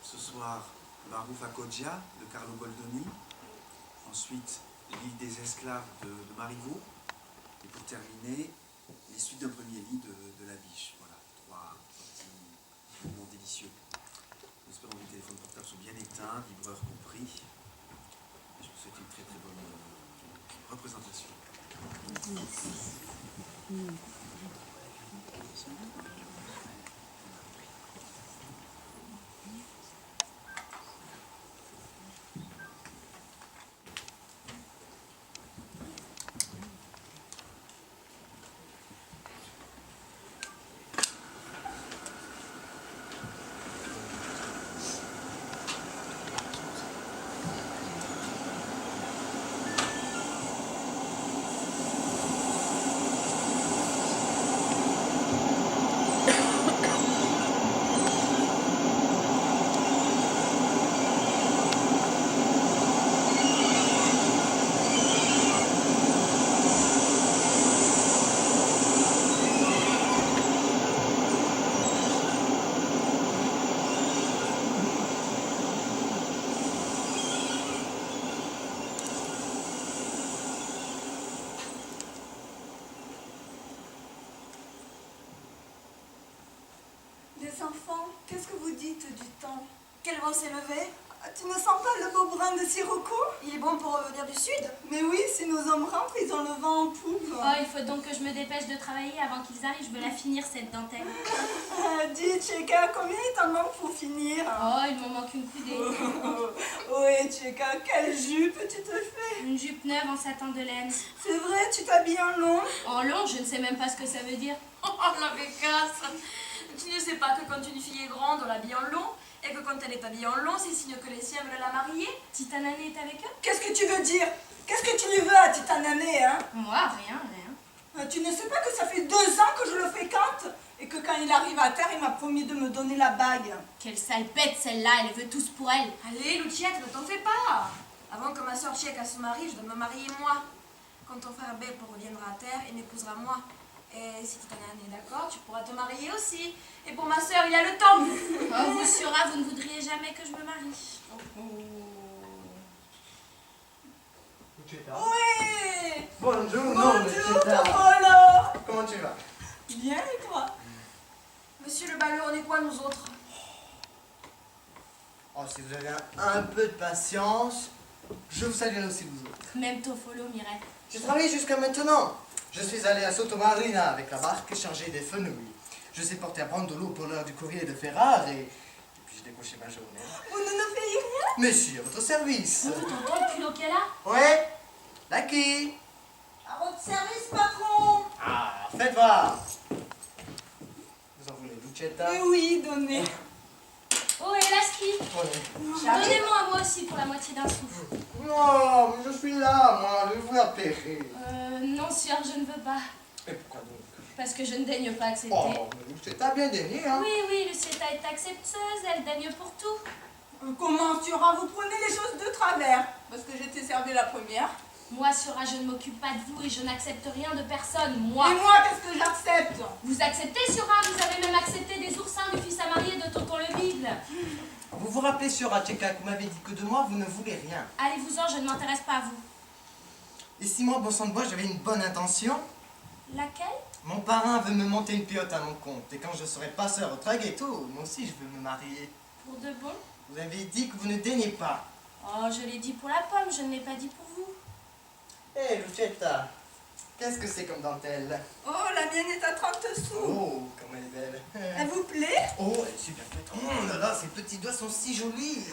Ce soir, Barufa Kodja de Carlo Goldoni. Ensuite, L'île des esclaves de Marivaux. Et pour terminer, les suites d'un premier lit de La Biche. Voilà, trois petits moments délicieux. J'espère que les téléphones portables sont bien éteints, vibreurs compris. Et je vous souhaite une très très bonne représentation. Les enfants, qu'est-ce que vous dites du temps? Qu'elles vont s'élever? Tu ne sens pas le beau brin de Sirocco? Il est bon pour revenir du sud? Mais oui, si nos hommes rentrent, ils ont le vent en poupe. Oh, il faut donc que je me dépêche de travailler avant qu'ils arrivent. Je veux la finir, cette dentelle. Dis, Tcheka, combien il t'en manque pour finir? Oh, il m'en manque une coudée. Oui, Tcheka, quelle jupe tu te fais? Une jupe neuve en satin de laine. C'est vrai, tu t'habilles en long? En long, je ne sais même pas ce que ça veut dire. Oh, la bécasse! Tu ne sais pas que quand une fille est grande, on l'habille en long, et que quand elle est habillée en long, c'est signe que les siens veulent la marier? Titanane est avec eux? Qu'est-ce que tu veux dire? Qu'est-ce que tu lui veux à Titanane, hein? Moi, rien. Tu ne sais pas que ça fait 2 ans que je le fréquente? Et que quand il arrive à terre, il m'a promis de me donner la bague. Quelle sale bête celle-là, elle veut tous pour elle. Allez, Luciette, ne t'en fais pas! Avant que ma soeur Tcheka se marie, je dois me marier moi. Quand ton frère Beppo reviendra à terre, il m'épousera moi. Et si Titanane est d'accord, tu pourras te marier aussi. Et pour ma soeur, il y a le temps. Oh, vous, Sura, vous ne voudriez jamais que je me marie. Lucetta. Oui! Bonjour, Bonjour, Lucetta. Topolo! Comment tu vas? Bien, et toi? Monsieur le balleur, on est quoi, nous autres? Oh, si vous avez un peu de patience, je vous saluerai aussi vous autres. Même Tofolo, Mireille. J'ai travaillé jusqu'à maintenant. Je suis allé à Sotomarina avec la barque chargée des fenouilles. Je sais porter à Brandolo pour l'heure du courrier de Ferrare et puis j'ai décoché ma journée. Vous ne nous payez rien? Monsieur, à votre service. Oh, t'entends le culot qu'elle a? Ouais? Lucky? À votre service, patron! Ah, faites voir. Vous en voulez, Lucetta? Mais oui, donnez. Oh, et la ski? Ouais. Donnez-moi à moi aussi pour la moitié d'un souffle. Non, mais je suis là, moi, je vous la paierai. Non, sœur, je ne veux pas. Et pourquoi donc? Parce que je ne daigne pas accepter. Oh, mais Lucetta a bien daigné, hein? Oui, Lucietta est accepteuse, elle daigne pour tout. Comment, Sura, vous prenez les choses de travers? Parce que j'étais servie la première. Moi, Sura, je ne m'occupe pas de vous et je n'accepte rien de personne, moi. Et moi, qu'est-ce que j'accepte? Vous acceptez, Sura? Vous avez même accepté des oursins du fils à marier de Tonton le Bible. Vous vous rappelez sur Tcheka que vous m'avez dit que de moi, vous ne voulez rien. Allez-vous-en, je ne m'intéresse pas à vous. Et si moi, bon sang de bois, j'avais une bonne intention, Laquelle? mon parrain veut me monter une piote à mon compte. Et quand je serai passeur au traghetto, moi aussi, je veux me marier. Pour de bon? Vous avez dit que vous ne daignez pas. Oh, je l'ai dit pour la pomme, je ne l'ai pas dit pour vous. Hé, Lucetta, qu'est-ce que c'est comme dentelle? Oh, la mienne est à 30 sous. Oh, comme elle est belle. Elle vous plaît? Oh, elle est super faite. Oh là là, ses petits doigts sont si jolis.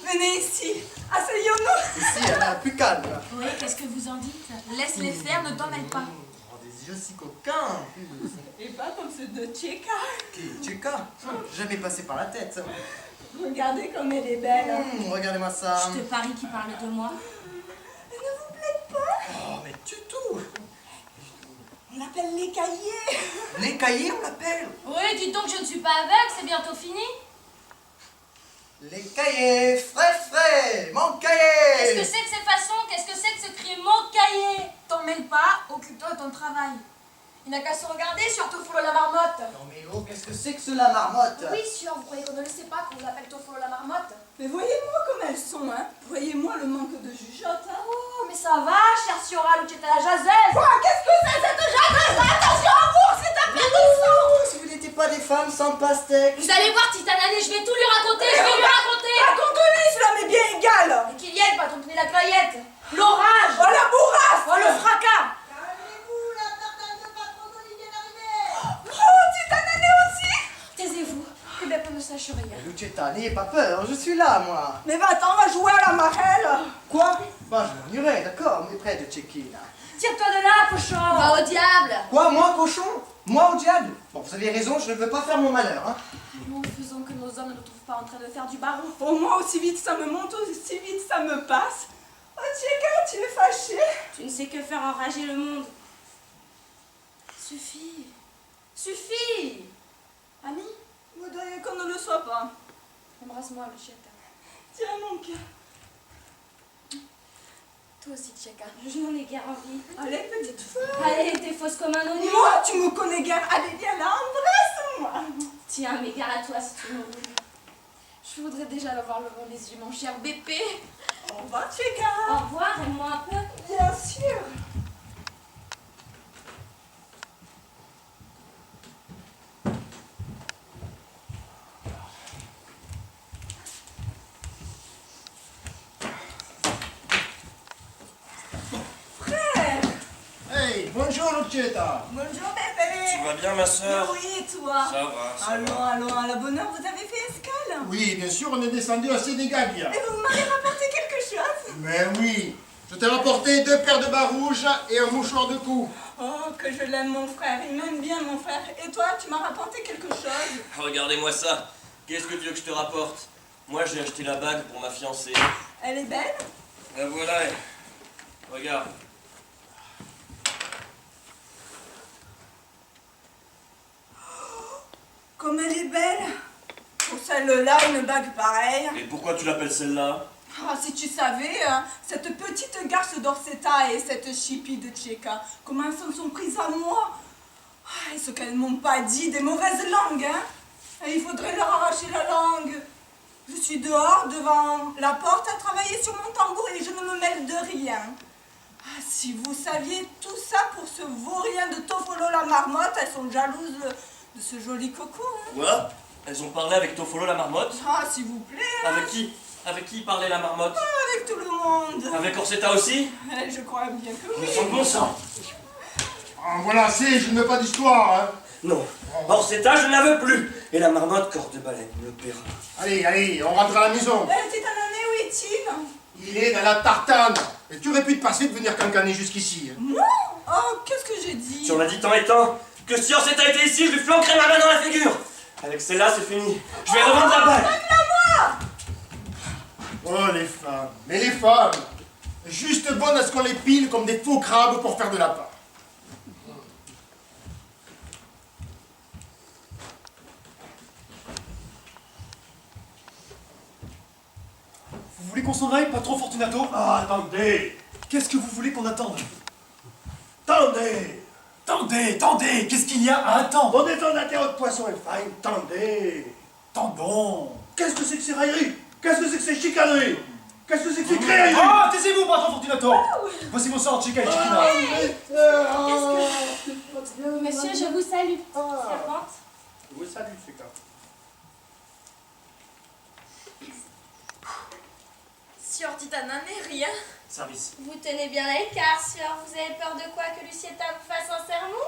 Venez ici, asseyons-nous. Ici, elle est plus calme. Oui, qu'est-ce que vous en dites? Laisse-les faire, ne t'en mêle pas. Oh, des yeux si coquins. Et pas comme ceux de Tcheka. Qui, Tcheka? Jamais passé par la tête. Regardez comme elle est belle. Regardez-moi ça. Je te parie qu'il parle de moi. Elle ne vous plaît pas? Oh, mais du tout. On l'appelle les cahiers. Les cahiers, on l'appelle. Oui, dites donc, je ne suis pas aveugle, c'est bientôt fini. Les cahiers, frais, mon Qu'est-ce cahier. que c'est que ces façons? Qu'est-ce que c'est que ce cri mon cahier? T'en mêle pas, occupe-toi de ton travail. Il n'a qu'à se regarder sur Toffolo la marmotte. Non mais oh, qu'est-ce que c'est que cela, marmotte? Oui, sûr, vous croyez qu'on ne le sait pas qu'on l'appelle Toffolo la marmotte? Mais voyez-moi comme elles sont, hein. Voyez-moi le manque de jugeote, hein. Oh, mais ça va, chère Siora Lucietta la jaseuse. Quoi? Qu'est-ce que c'est cette jaseuse? Attention à vous, c'est un pire de sang. Oh, si vous n'étiez pas des femmes sans pastèque. Vous allez voir, Titanane, je vais tout lui raconter, je vais lui raconter. Raconte-lui, cela m'est bien égal. Et qu'il y ait pas ton la clayette. L'orage. Oh la bourrasse. Oh, le fracas. Calmez-vous, la tartane de patron vient d'arriver. Oh, Titanane aussi. Taisez-vous. Que Beppe ne sache rien. Lucietta, n'ayez pas peur, je suis là, moi. Mais va-t'en, on va jouer à la marelle. Quoi? Bah, je m'ennuierai, d'accord, mais près de Tchéquine. Tire-toi de là, cochon. Va au diable. Quoi, moi, cochon? Moi, au diable? Bon, vous avez raison, je ne veux pas faire mon malheur, hein. Nous faisons que nos hommes ne nous trouvent pas en train de faire du baron. Oh, moi, aussi vite ça me monte, aussi vite ça me passe. Oh, Tchéka, tu es fâché. Tu ne sais que faire enrager le monde. Suffit. Suffit. Ami, Voudrais qu'on ne le soit pas. embrasse-moi, Lucietta. Tiens, mon cœur. Toi aussi, Tcheka. Je n'en ai guère envie. Allez, petite fille. Allez, t'es fausse comme un oignon. Moi, tu me connais guère. Allez, viens là, embrasse-moi. Tiens, mais gare à toi si tu me voulais. Je voudrais déjà l'avoir le long des yeux, mon cher bébé. Au revoir, Tchéka. Au revoir, aime-moi un peu. Bien sûr. Hey, bonjour Lucietta. Bonjour, bébé. Tu vas bien, ma sœur? Oui, et toi? Ça va, ça Allons, va. allons, à la bonne heure, vous avez fait escale. Oui, bien sûr, on est descendu à Sénégambia. Et vous m'avez rapporté quelque chose? Mais oui, je t'ai rapporté 2 paires de bas rouges et un mouchoir de cou. Oh, que je l'aime, mon frère. Il m'aime bien, mon frère. Et toi, tu m'as rapporté quelque chose? Regardez-moi ça. Qu'est-ce que tu veux que je te rapporte? Moi, j'ai acheté la bague pour ma fiancée. Elle est belle? La voilà. Regarde. Comme elle est belle. Pour celle-là, une bague pareille. Et pourquoi tu l'appelles celle-là? Ah, si tu savais, hein, cette petite garce d'Orsetta et cette chipie de Tchéka, comment elles s'en sont prises à moi. Ah, et ce qu'elles m'ont pas dit, des mauvaises langues, hein. Et il faudrait leur arracher la langue. Je suis dehors, devant la porte, à travailler sur mon tambour et je ne me mêle de rien. Ah, si vous saviez tout ça pour ce vaurien de Toffolo la marmotte, elles sont jalouses de ce joli coco, hein. Quoi? Elles ont parlé avec Toffolo la marmotte? Ah, s'il vous plaît, hein. Avec qui? Avec qui parlait la marmotte? Avec tout le monde. Avec Orsetta aussi? Je crois bien que oui. Son bon sang. Ah, voilà, assez, je ne veux pas d'histoire, hein. Non. Orsetta, je ne la veux plus. Et la marmotte, corps de baleine, me paiera. Allez, allez, on rentre à la maison. Titanane, où est-il? Il est dans la tartane. Et tu aurais pu te passer de venir cancaner jusqu'ici. Hein. Non. Oh, qu'est-ce que j'ai dit? Si on l'a dit tant et tant, que si Orsetta était ici, je lui flanquerais ma main dans la figure. Avec celle-là, c'est fini. Je vais revendre la bague. Oh, les femmes. Mais les femmes, juste bonnes à ce qu'on les pile comme des faux crabes pour faire de la part. Vous voulez qu'on s'en aille, patron Fortunato? Ah, attendez. Qu'est-ce que vous voulez qu'on attende? Tendez. Tendez, qu'est-ce qu'il y a à attendre? Mon détonateur de poisson est fine, tendez. Tendons. Qu'est-ce que c'est que ces railleries? Qu'est-ce que c'est que ces chicaneries? Qu'est-ce que c'est que ces créailleries? Ah, taisez-vous, patron Fortunato! Voici vos sorts, Chica et Chiquina. Monsieur, je vous salue. Servante. Oui, salut, Chica. Sieur Titanane, rien. Service. Vous tenez bien à l'écart, Sieur. Vous avez peur de quoi? Que Lucietta vous fasse un sermon?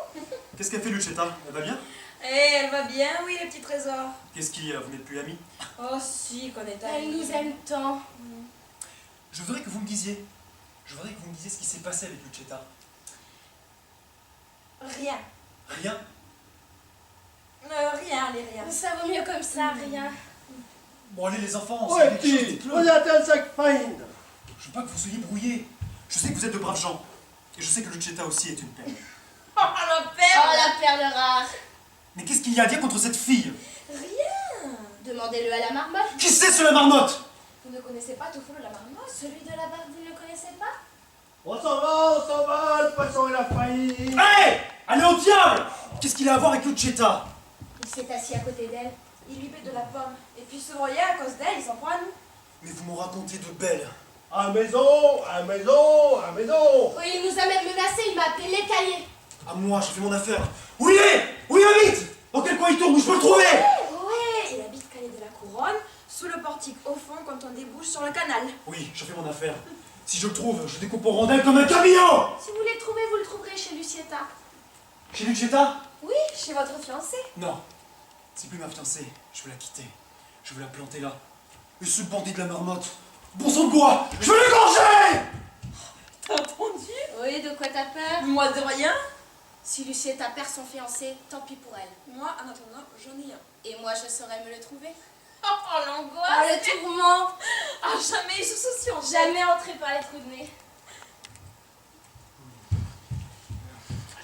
Qu'est-ce qu'elle fait, Lucietta? Elle va bien? Eh, elle va bien, oui, les petits trésors. Qu'est-ce qui... vous n'êtes plus amis? Oh, si, qu'on est Elle nous aime tant. Je voudrais que vous me disiez... Je voudrais que vous me disiez ce qui s'est passé avec Lucietta. Rien. Rien? Rien, allez, rien. Ça vaut mieux comme ça, rien. Bon, allez, les enfants, Ouais, c'est quelque chose, petit, dites-le. on a un sac fine. Je veux pas que vous soyez brouillés. Je sais que vous êtes de braves gens. Et je sais que Lucietta aussi est une perle. Oh, la Oh, perle. la perle rare. Mais qu'est-ce qu'il y a à dire contre cette fille? Rien. Demandez-le à la marmotte. Qui c'est sur la marmotte? Vous ne connaissez pas Toffolo la marmotte? Celui de la barbe, vous ne le connaissez pas? On s'en va, le poisson et la faillite. Hé! Allez au diable! Qu'est-ce qu'il a à voir avec Lucetta? Il s'est assis à côté d'elle. Il lui met de la pomme. Et puis se voyait à cause d'elle, il s'en prend à nous. Mais vous m'en racontez de belles. À maison, à maison, à maison. Oui, il nous a même menacé, il m'a appelé l'écaillé. À moi, j'ai fait mon affaire. Où il est? Où il habite? Dans quel coin il tourne? Où je peux le trouver? Ouais, il habite Calais de la Couronne, sous le portique au fond quand on débouche sur le canal. Oui, j'ai fait mon affaire. Si je le trouve, je découpe en rondelles comme un camillon! Si vous voulez le trouver, vous le trouverez chez Lucietta. Chez Lucetta? Oui, chez votre fiancé. Non. C'est plus ma fiancée. Je veux la quitter. Je veux la planter là. Et ce bandit de la marmotte. Bon sang de bois! Je veux l'égorger! T'as entendu? Oui, de quoi t'as peur? Moi de rien. Si Lucietta perd son fiancé, tant pis pour elle. Moi, en attendant, j'en ai un. Et moi, je saurais me le trouver. Oh, l'angoisse! Ah, le tourment! Ah, jamais ils se soucient. Jamais entré par les trous de nez.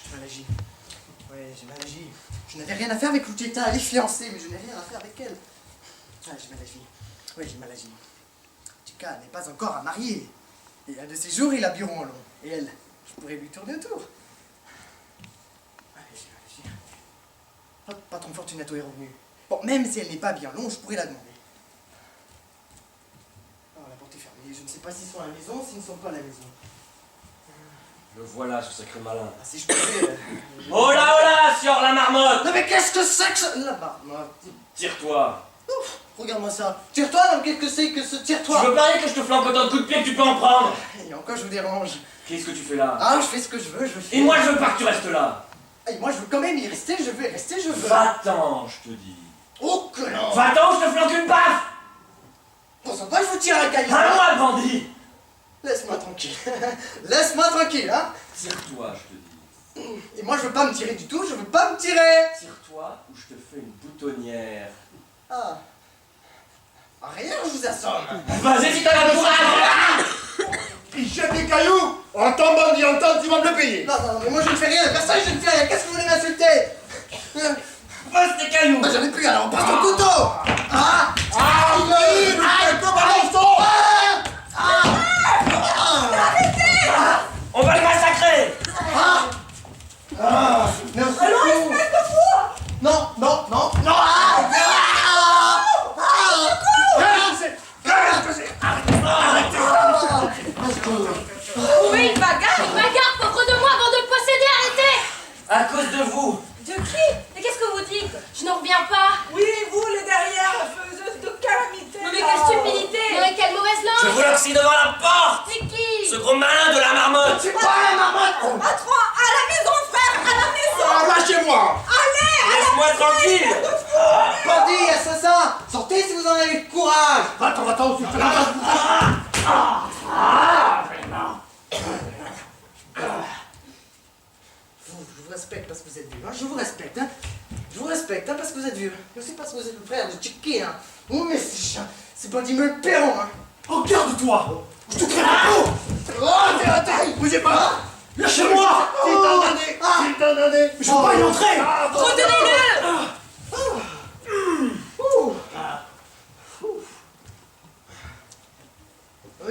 J'ai mal agi. Ouais, j'ai mal agi. Je n'avais rien à faire avec Lucetta, elle est fiancée, mais je n'ai rien à faire avec elle. Ah, j'ai mal agi. Oui, j'ai mal agi. Chica n'est pas encore à marier. Et un de ces jours, il a bureau en long. Et elle, je pourrais lui tourner autour. Ouais, j'ai mal agi. Hop, patron Fortunato est revenu. Bon, même si elle n'est pas bien longue, je pourrais la demander. Oh, la porte est fermée. Je ne sais pas s'ils sont à la maison, s'ils ne sont pas à la maison. Le voilà, ce sacré malin. Ah, si je pouvais... Oh là, sieur la marmotte! Non mais qu'est-ce que c'est que ça? La marmotte. Tire-toi. Ouf, regarde-moi ça. Tire-toi, non, qu'est-ce que c'est que ce tire-toi? Tu veux parier que je te flanque autant de coups de pied que tu peux en prendre? Et encore, je vous dérange. Qu'est-ce que tu fais là? Ah, je fais ce que je veux, je fais. Et moi, je veux pas que tu restes là. Et moi, je veux quand même y rester, je veux y rester, je veux. Va-t'en, je te dis. Oh, que non. Va-t'en, je te flanque une baffe! Bon, ça va, je vous tire un caillou. À moi, bandit! Laisse-moi tranquille. Laisse-moi tranquille, hein. Tire-toi, je te dis. Et moi, je veux pas me tirer du tout, je veux pas me tirer. Tire-toi ou je te fais une boutonnière. Ah. Rien, je vous assomme. Vas-y, si t'as le courage! Il jette des cailloux. Entends, bandit, entends, tu vas me le payer. Non, non, mais moi, je ne fais rien, personne, je ne fais rien. Qu'est-ce que vous voulez m'insulter? Passe tes cailloux! Bah, j'en ai plus, alors on passe au couteau. Ah. Ah, oui, balance-toi. On va le massacrer! Ah. Merci. Alors, espèce de fou. Non, non, non, non. Ah. Oui, il bagarre. Il bagarre, pauvre de moi, avant de le posséder, arrêtez! À cause de vous! De qui? Mais qu'est-ce que vous dites? Je n'en reviens pas. Oui, vous, les derrière, faiseuse de calamité. Non mais là. quelle stupidité! Non, mais quelle mauvaise Je langue! vous l'oxy devant la porte! C'est qui? Ce gros malin de la marmotte! C'est quoi la marmotte? Patron, à la maison, frère, à la maison. Ah, lâchez-moi. Laisse-moi tranquille! Bandit, assassin, sortez si vous en avez le courage. Va-t'en, tu te la Je vous respecte parce que vous êtes vieux, hein. Je vous respecte, hein. Je vous respecte, hein, parce que vous êtes vieux. Je sais parce que vous êtes le frère de Chicky, hein. Oh, mais c'est pas dit me le paieront, hein. Regarde-toi! Je te crève la peau! Oh, t'es bougez pas. Lâchez-moi! C'est t'en donné. C'est t'en donné. Je veux pas y entrer! Retenez-le!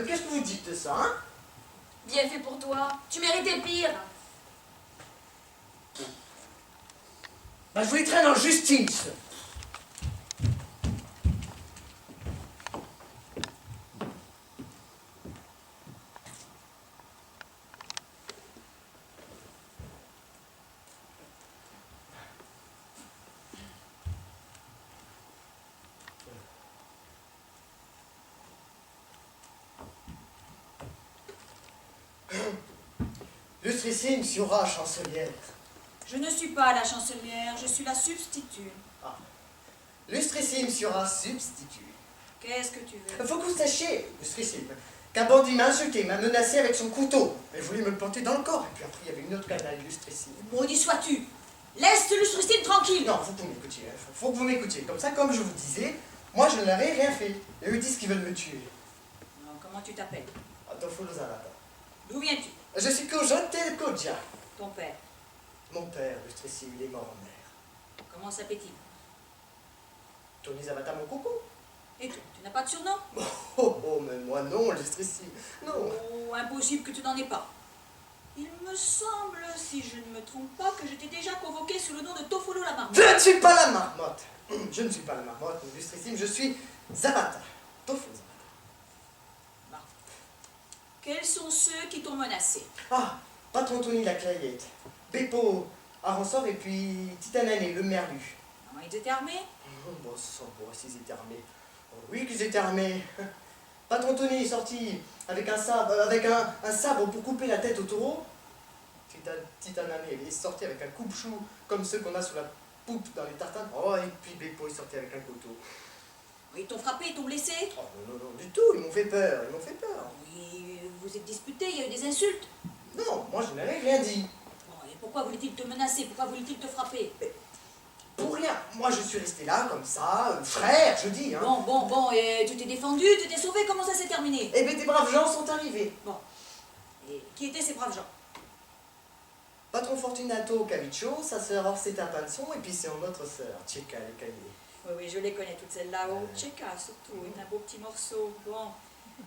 Qu'est-ce que vous dites de ça, hein? Bien fait pour toi. Tu méritais pire. Bah, je vous les traîne en justice. Lustrissime sera chancelière. Je ne suis pas la chancelière, je suis la substitut. Lustrissime sera substitut. Qu'est-ce que tu veux? Faut que vous sachiez, Lustrissime, qu'un bandit m'a insulté, m'a menacé avec son couteau. Il voulait me le planter dans le corps. Et puis après, il y avait une autre canaille, Lustrissime. Maudit sois-tu! Laisse Lustrissime tranquille! Non, faut que vous m'écoutiez. Faut que vous m'écoutiez. Comme ça, comme je vous disais, moi je ne leur ai rien fait. Et eux disent qu'ils veulent me tuer. Non, comment tu t'appelles? Adolfo Lozarata. D'où viens-tu? Je suis Cojote Kodja. Ton père. Mon père, Lustrissime, il est mort en mer. Comment s'appelle-t-il? Tony Zavata, mon coco. Et toi, tu n'as pas de surnom? Oh, oh, mais moi non, Lustrissime. Non. Oh, impossible que tu n'en aies pas. Il me semble, si je ne me trompe pas, que j'étais déjà convoquée sous le nom de Toffolo la marmotte. Je ne suis pas la marmotte. Je ne suis pas la marmotte, illustrissime, je suis Zavata. Toffolo Zavata. Quels sont ceux qui t'ont menacé? Ah, Patron Tony la Clayette, Beppo Aransor et puis Titanané, le merlu. Ils étaient armés? Bon sang, bon, s'ils étaient armés. Oh, oui qu'ils étaient armés. Patron Tony est sorti avec un sabre pour couper la tête au taureau. Titanané est sorti avec un coupe-chou comme ceux qu'on a sous la poupe dans les tartanes. Oh, et puis Beppo est sorti avec un couteau. Ils t'ont frappé, ils t'ont blessé? Oh non, non, non, du tout, ils m'ont fait peur, ils m'ont fait peur. Oui, vous êtes disputés, il y a eu des insultes. Non, moi je n'avais rien dit. Bon, et pourquoi voulait-il te menacer? Pourquoi voulait-il te frapper? Pour rien, moi je suis resté là comme ça, frère, je dis. Hein. Bon, et tu t'es défendu, tu t'es sauvé, comment ça s'est terminé? Eh bien des braves gens sont arrivés. Bon, et qui étaient ces braves gens? Patron Fortunato Caviccio, sa sœur Orsetta Panson, et puis c'est notre sœur, Tcheka les cahiers. Oui, je les connais toutes celles-là. Oh, Tcheka surtout, est un beau petit morceau. Bon,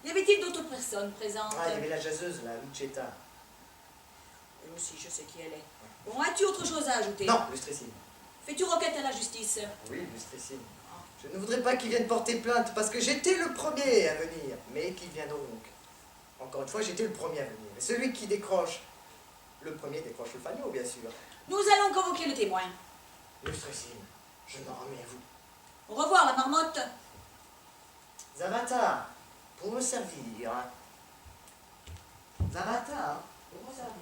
y avait-il d'autres personnes présentes? Ah, il y avait la jaseuse, la Lucetta. Elle aussi, je sais qui elle est. Bon, as-tu autre chose à ajouter? Non, Lustrissime. Fais-tu requête à la justice? Oui, Lustrissime. Je ne voudrais pas qu'ils viennent porter plainte parce que j'étais le premier à venir. Mais qu'ils viennent donc. Encore une fois, j'étais le premier à venir. Et celui qui décroche, le premier décroche le fagnon, bien sûr. Nous allons convoquer le témoin. Lustrissime, je m'en remets à vous. Au revoir, la marmotte. Zavata, pour me servir. Zavata, pour me servir.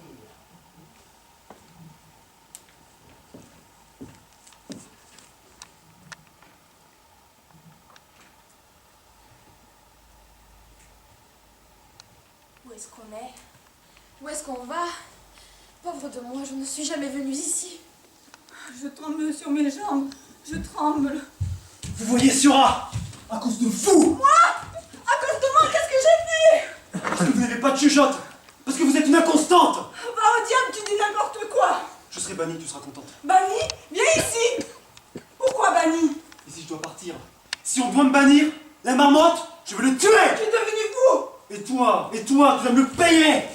Où est-ce qu'on est? Où est-ce qu'on va? Pauvre de moi, je ne suis jamais venue ici. Je tremble sur mes jambes. Je tremble. Vous voyez, Siora, à cause de vous. Moi? À cause de moi, qu'est-ce que j'ai fait? Parce que vous n'avez pas de chuchote. Parce que vous êtes une inconstante. Va au diable, tu dis n'importe quoi. Je serai banni, tu seras contente. Banni? Viens ici. Pourquoi banni? Et si je dois partir, si on doit me bannir, la marmotte, je veux le tuer. Tu es devenu fou. Et toi, tu dois me le payer.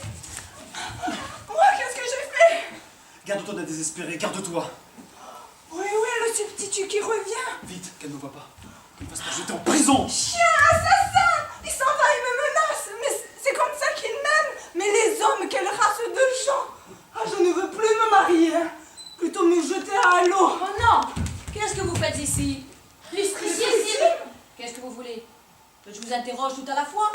Moi, qu'est-ce que j'ai fait? Garde-toi d'un désespéré, garde-toi. Oui, le substitut qui revient. Vite, qu'elle ne me voit pas. Qu'elle ne fasse pas jeter en prison. Chien, assassin. Il s'en va, il me menace. Mais c'est comme ça qu'il m'aime. Mais les hommes, quelle race de gens. Ah, je ne veux plus me marier. Plutôt me jeter à l'eau. Oh non! Qu'est-ce que vous faites ici? Lustrissime. Qu'est-ce que vous voulez? Que je vous interroge tout à la fois?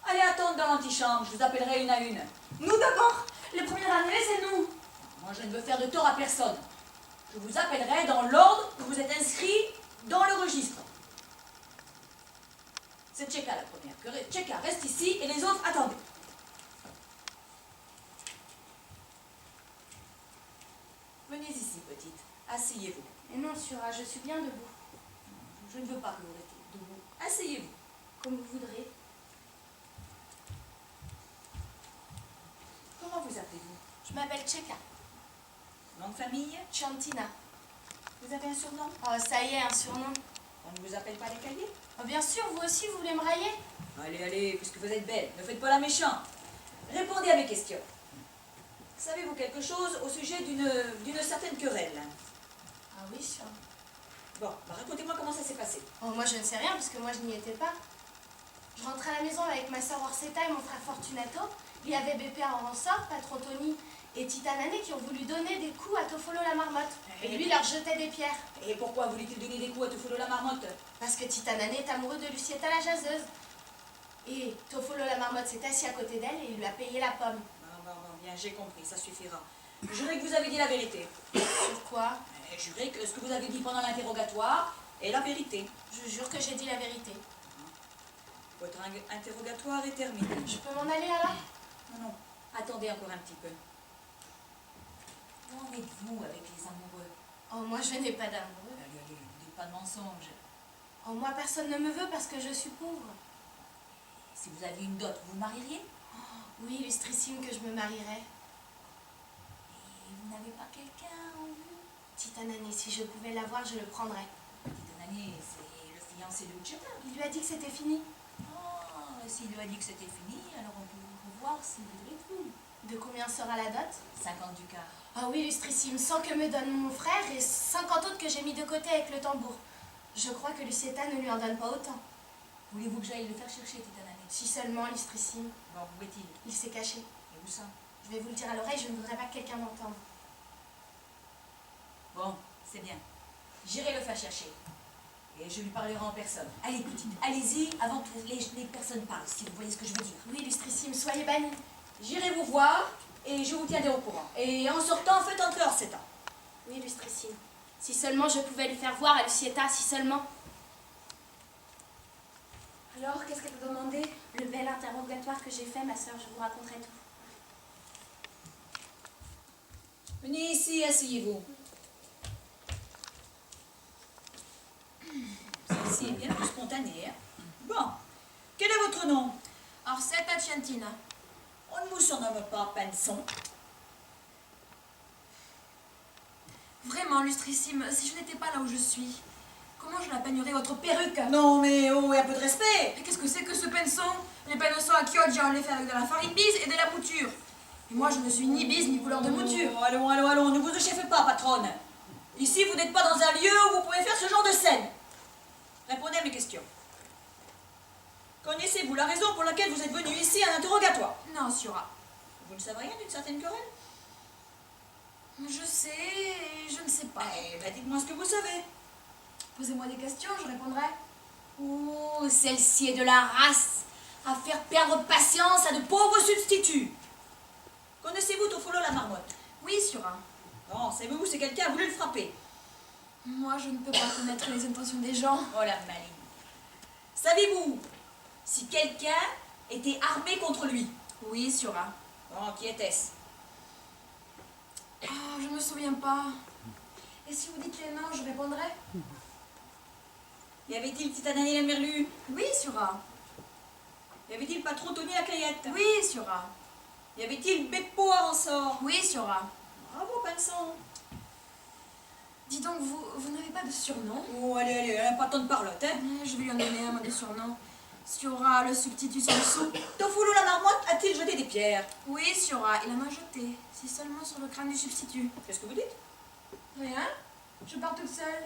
Allez attendre dans l'antichambre, je vous appellerai une à une. Nous d'abord. Les premiers arrivés, c'est nous. Moi, je ne veux faire de tort à personne. Je vous appellerai dans l'ordre où vous êtes inscrit dans le registre. C'est Tcheka la première. Tcheka reste ici et les autres attendez. Venez ici, petite. Asseyez-vous. Mais non, Sura, je suis bien debout. Je ne veux pas que vous restiez debout. Asseyez-vous. Comme vous voudrez. Comment vous appelez-vous? Je m'appelle Tcheka. Nom de famille? Chantina. Vous avez un surnom? Oh, ça y est, un surnom. On ne vous appelle pas les cahiers? Oh, bien sûr, vous aussi, vous voulez me railler? Allez, puisque vous êtes belle, ne faites pas la méchante. Répondez à mes questions. Savez-vous quelque chose au sujet d'une certaine querelle? Ah oui, sûr. Bon, racontez-moi comment ça s'est passé. Oh, moi, je ne sais rien, parce que moi, je n'y étais pas. Je rentrais à la maison avec ma soeur Orsetta et mon frère Fortunato. Il y avait Beppe Aransor, Patron Tony et Titanané qui ont voulu donner des coups à Toffolo la marmotte. Et lui, leur jetait des pierres. Et pourquoi voulait-il donner des coups à Toffolo la marmotte? Parce que Titanané est amoureux de Lucietta la jaseuse. Et Toffolo la marmotte s'est assis à côté d'elle et il lui a payé la pomme. Bon, bien, j'ai compris, ça suffira. Jurez que vous avez dit la vérité. Pourquoi? Jurez que ce que vous avez dit pendant l'interrogatoire est la vérité. Je jure que j'ai dit la vérité. Votre interrogatoire est terminé. Je peux m'en aller alors? Non, attendez encore un petit peu. Où en êtes-vous avec les amoureux? Oh, moi, je n'ai pas d'amoureux. Allez, ne dites pas de mensonges. Oh, moi, personne ne me veut parce que je suis pauvre. Si vous aviez une dot, vous vous marieriez? Oui, illustrissime que je me marierais. Et vous n'avez pas quelqu'un en vue? Titanané, si je pouvais l'avoir, je le prendrais. Titanané, c'est le fiancé de Lucetta. Il lui a dit que c'était fini. Oh, s'il lui a dit que c'était fini, alors on peut revoir s'il voudrait tout. De combien sera la dot? 50 ducats. Ah oui, illustrissime, 100 que me donne mon frère et 50 autres que j'ai mis de côté avec le tambour. Je crois que Lucietta ne lui en donne pas autant. Voulez-vous que j'aille le faire chercher, Titanane? Si seulement, illustrissime. Bon, où est-il? Il s'est caché. Et où ça? Je vais vous le dire à l'oreille, je ne voudrais pas que quelqu'un m'entende. Bon, c'est bien. J'irai le faire chercher. Et je lui parlerai en personne. Allez, petite, allez-y avant que les personnes parlent, si vous voyez ce que je veux dire. Oui, illustrissime, soyez banni. J'irai vous voir et je vous tiendrai au courant. Et en sortant, faites entrer hors 7 ans. Oui, illustrissime. Si seulement je pouvais lui faire voir à Lucietta, si seulement. Alors, qu'est-ce qu'elle te demandait? Le bel interrogatoire que j'ai fait, ma sœur, je vous raconterai tout. Venez ici, asseyez-vous. Celle-ci est bien plus spontanée. Hein? Bon, quel est votre nom? Orsetta Ciantina. On ne vous surnomme pas Pinson. Vraiment, illustrissime, si je n'étais pas là où je suis, comment je la peignerais votre perruque? Non, mais oh, un peu de respect. Et qu'est-ce que c'est que ce pinceau? Les pinceaux à Chioggia, on les fait avec de la farine bise et de la mouture. Et moi, je ne suis ni bise ni couleur de mouture. Oh, allons, allons, allons, ne vous échauffez pas, patronne. Ici, vous n'êtes pas dans un lieu où vous pouvez faire ce genre de scène. Répondez à mes questions. Connaissez-vous la raison pour laquelle vous êtes venu ici à un interrogatoire? Non, Siora. Vous ne savez rien d'une certaine querelle? Je sais et je ne sais pas. Eh ben, dites-moi ce que vous savez. Posez-moi des questions, je répondrai. Oh, celle-ci est de la race à faire perdre patience à de pauvres substituts. Connaissez-vous Toffolo la marmotte? Oui, Siora. Non, savez-vous si quelqu'un a voulu le frapper? Moi, je ne peux pas connaître les intentions des gens. Oh la maligne. Savez-vous si quelqu'un était armé contre lui? Oui, Siora. Bon, qui était-ce? Oh, je me souviens pas. Et si vous dites les noms, je répondrai. Y avait-il Titanani la Merlu? Oui, Siora. Y avait-il Patron Tony la Clayette? Oui, Siora. Y avait-il Beppo à Ransort? Oui, Siora. Bravo, Pinson. Dis donc, vous n'avez pas de surnom? Oh, allez, allez, elle n'a pas tant de parlotte, hein? Je vais lui en donner un, moi, de surnom. Siora, le substitut sur le sou. Tofoulou la marmotte a-t-il jeté des pierres? Oui, Siora, il en a jeté. C'est seulement sur le crâne du substitut. Qu'est-ce que vous dites? Rien. Je pars toute seule.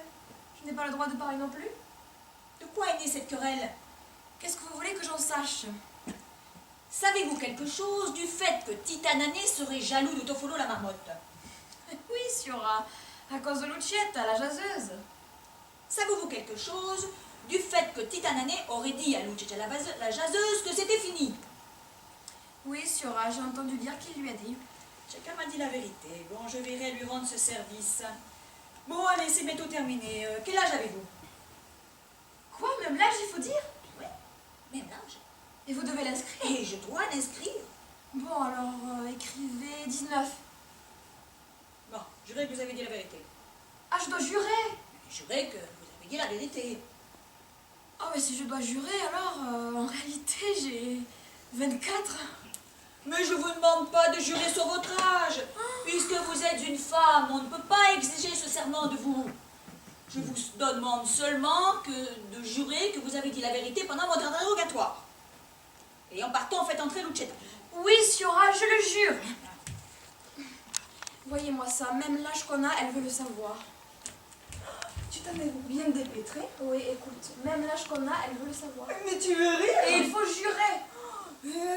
Je n'ai pas le droit de parler non plus. De quoi est née cette querelle? Qu'est-ce que vous voulez que j'en sache? Savez-vous quelque chose du fait que Titanané serait jaloux de Tofoulou la marmotte? Oui, Siora, à cause de Lucietta, la jaseuse. Savez-vous quelque chose du fait que Titanané aurait dit à Lucietta la jaseuse que c'était fini? Oui, Siora, j'ai entendu dire qu'il lui a dit. Chacun m'a dit la vérité. Bon, je verrai lui rendre ce service. Bon, allez, c'est bientôt terminé. Quel âge avez-vous? Quoi, même l'âge, il faut dire? Oui, même l'âge. Et vous devez l'inscrire? Et je dois l'inscrire. Bon, alors, écrivez 19. Bon, jurez que vous avez dit la vérité. Ah, je dois jurer? Jurez que vous avez dit la vérité. Oh, mais si je dois jurer, alors, en réalité, j'ai 24. Mais je vous demande pas de jurer sur votre âge. Puisque vous êtes une femme, on ne peut pas exiger ce serment de vous. Je vous demande seulement de jurer que vous avez dit la vérité pendant votre interrogatoire. Et en partant, faites entrer Lucietta. Oui, Siora, je le jure. Voyez-moi ça, même l'âge qu'on a, elle veut le savoir. Tu t'en es bien dépêtré? Oui, écoute, même l'âge qu'on a, elle veut le savoir. Mais tu veux rire? Et il faut jurer.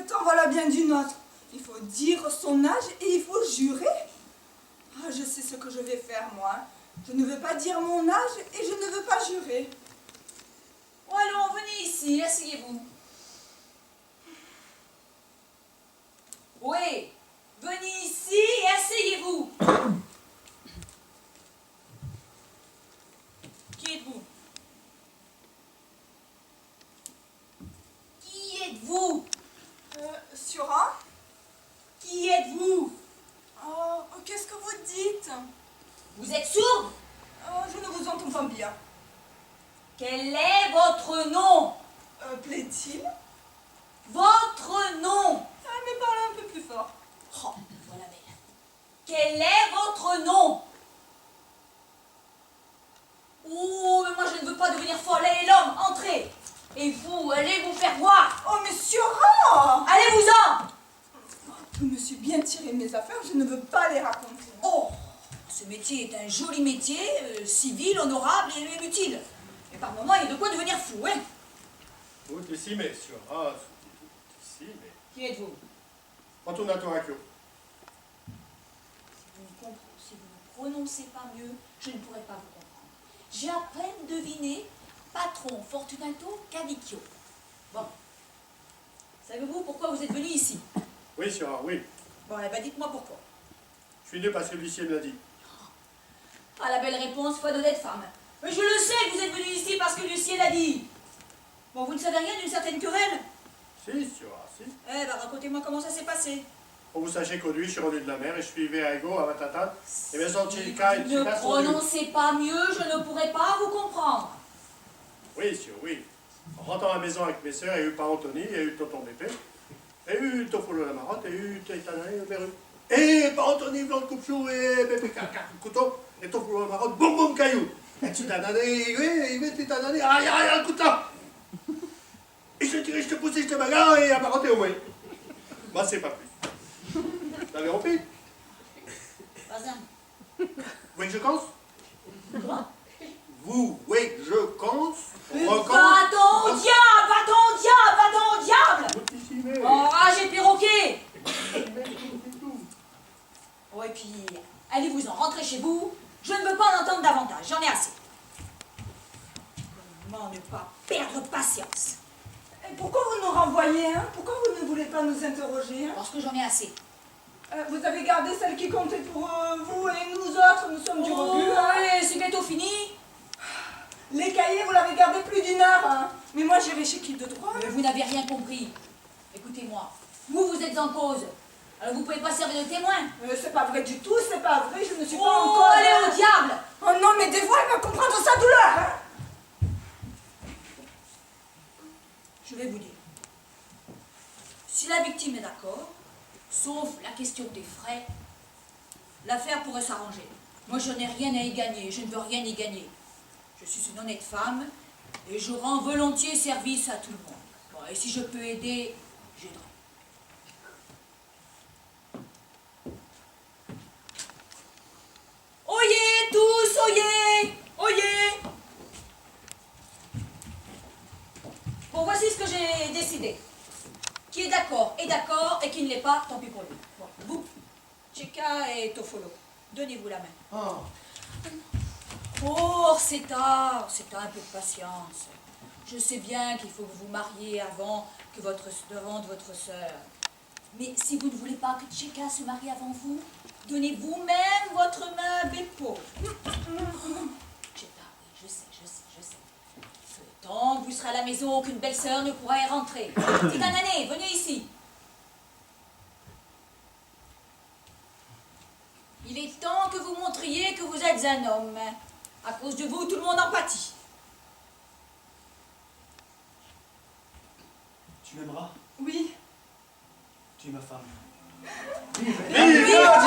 T'en voilà bien d'une autre. Il faut dire son âge et il faut jurer. Ah, je sais ce que je vais faire, moi. Je ne veux pas dire mon âge et je ne veux pas jurer. Oh, allons, venez ici, asseyez-vous. Oui, venez ici et asseyez-vous. Qui êtes-vous? Qui êtes-vous? Siora? Qui êtes-vous? Oh, qu'est-ce que vous dites? Vous êtes sourde? Oh, je ne vous entends pas bien. Quel est votre nom? Plaît-il? Votre nom? Ah, mais parlez un peu plus fort. Oh, voilà belle. Quel est votre nom? Oh, mais moi je ne veux pas devenir folle. Allez, l'homme, entrez. Et vous, allez vous faire voir. Oh, mais Siora! Allez-vous-en. Je me suis bien bien tirer mes affaires, je ne veux pas les raconter. Oh, ce métier est un joli métier, civil, honorable et inutile. Mais par moments, il y a de quoi devenir fou, hein? Tout ici, messieurs. Ah, tout ici, mais... Qui êtes-vous? Fortunato Racchio. Si vous ne prononcez pas mieux, je ne pourrai pas vous comprendre. J'ai à peine deviné patron Fortunato Cavicchio. Bon. Savez-vous pourquoi vous êtes venu ici? Oui, Syrah, oui. Bon, eh ben dites-moi pourquoi. Je suis venu parce que l'huissier me l'a dit. Ah, la belle réponse, foi d'honnête femme. Mais je le sais que vous êtes venu ici parce que l'huissier l'a dit. Bon, vous ne savez rien d'une certaine querelle? Si, Syrah, si. Eh ben, racontez-moi comment ça s'est passé. Pour vous sachez qu'aujourd'hui, je suis revenu de la mer et je suis à Ego, à Matata. Et mes Angelica et Ne Chica sont venus. prononcez pas mieux, je ne pourrai pas vous comprendre. Oui, Syrah, oui. En rentrant à la maison avec mes sœurs, il y a eu Parent Anthony, il y a eu Tonton Bépé, il y a eu Tofolo la Marotte, il y a eu Taitana et Beru. Et Parent Anthony, blanc de coupe-chou, et Bépé, couteau, et Tofolo la Marotte, boum boum caillou. Et Taitana, oui, Taitana, aïe, le couteau. Et je te tirais, je te poussais, je te bagarre, et à Marotte et au moins. Moi, c'est pas plus. Vous avez compris? Bazin. Vous voulez que je pense? Quoi? Vous, oui, je pense. Va-t'en au diable, va-t'en au diable, va-t'en au diable! Enragé perroquet! Oh, et puis, allez-vous-en, rentrez chez vous. Je ne veux pas en entendre davantage, j'en ai assez. Comment ne pas perdre patience? Et pourquoi vous nous renvoyez, hein? Pourquoi vous ne voulez pas nous interroger, hein? Parce que j'en ai assez. Vous avez gardé celle qui comptait pour vous et nous autres, nous sommes du rebut, hein? Oui, c'est bientôt fini. Les cahiers, vous l'avez gardé plus d'1 heure, hein? Mais moi, j'irai chez qui de droit? Mais vous n'avez rien compris. Écoutez-moi, vous êtes en cause. Alors vous pouvez pas servir de témoin. C'est pas vrai du tout, c'est pas vrai, je ne suis pas Oh, en cause. allez au diable! Oh non, mais des fois, elle va comprendre sa douleur, hein? Je vais vous dire. Si la victime est d'accord, sauf la question des frais, l'affaire pourrait s'arranger. Moi, je n'ai rien à y gagner, je ne veux rien y gagner. Je suis une honnête femme et je rends volontiers service à tout le monde. Bon, et si je peux aider, j'aiderai. Oyez tous, oyez! Oyez! Bon, voici ce que j'ai décidé. Qui est d'accord est d'accord, et qui ne l'est pas, tant pis pour lui. Bon, vous, Chica et Tofolo, donnez-vous la main. Oh. Oh, Orsetta, Orsetta, un peu de patience. Je sais bien qu'il faut que vous vous mariez avant de votre sœur. Mais si vous ne voulez pas que Chica se marie avant vous, donnez vous-même votre main à Beppo. Chica, oui, je sais. Ce temps que vous serez à la maison, aucune belle-sœur ne pourra y rentrer. Petite Anané, venez ici. Il est temps que vous montriez que vous êtes un homme. À cause de vous, tout le monde en pâtit. Tu m'aimeras? Oui. Tu es ma femme. Vive